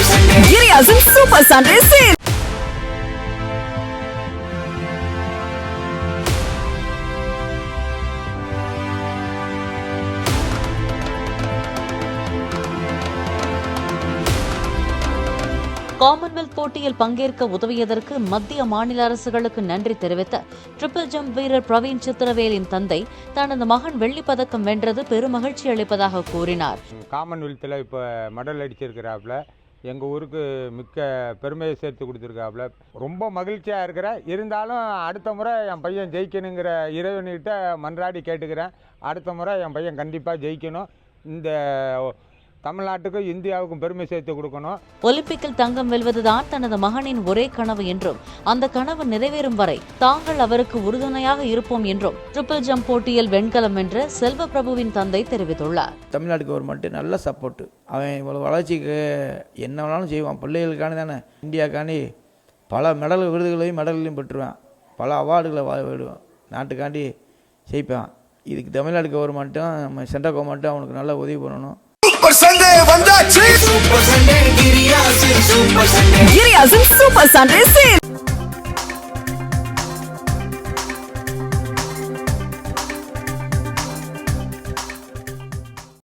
Giriya's Super Sunday Sale. Commonwealth போட்டியில் பங்கேற்க உதவியதற்கு மத்திய மாநில அரசுகளுக்கு நன்றி தெரிவித்த ட்ரிபிள் ஜம்ப் வீரர் பிரவீன் சித்திரவேலின் தந்தை தனது மகன் வெள்ளிப் பதக்கம் வென்றது பெருமகிழ்ச்சி அளிப்பதாக கூறினார். காமன்வெல்த்தில் இப்போ மெடல் அடிச்சிருக்கிறாப்புல, எங்கள் ஊருக்கு மிக்க பெருமையை சேர்த்து கொடுத்துருக்காப்புல. ரொம்ப மகிழ்ச்சியாக இருக்கிறேன். இருந்தாலும் அடுத்த முறை என் பையன் ஜெயிக்கணுங்கிற இறைவன்கிட்ட மன்றாடி கேட்டுக்கிறேன். அடுத்த முறை என் பையன் கண்டிப்பாக ஜெயிக்கணும். இந்த தமிழ்நாட்டுக்கும் இந்தியாவுக்கும் பெருமை சேர்த்து கொடுக்கணும். ஒலிம்பிக்கில் தங்கம் வெல்வதுதான் தனது மகனின் ஒரே கனவு என்றும் அந்த கனவு நிறைவேறும் வரை தாங்கள் அவருக்கு உறுதுணையாக இருப்போம் என்றும் ட்ரிபிள் ஜம்ப் போட்டியில் வெண்கலம் வென்ற செல்வ பிரபுவின் தந்தை தெரிவித்துள்ளார். தமிழ்நாடு கவர்மெண்ட் நல்ல சப்போர்ட்டு. அவன் இவ்வளோ வளர்ச்சிக்கு என்ன வேணாலும் செய்வான். பிள்ளைகளுக்காண்டி தானே, இந்தியாக்காண்டி பல மெடல்களையும் பெற்றுவான். பல அவார்டுகளை விடுவான். நாட்டுக்காண்டி செய்ப்பான். இதுக்கு தமிழ்நாடு கவர்மெண்ட்டும் நம்ம சென்ட்ரல் கவர்மெண்ட்டும் அவனுக்கு நல்லா உதவி பண்ணணும். Super Sunday வந்தாச்சு. Super Sunday Giriya's Super Sunday Sale.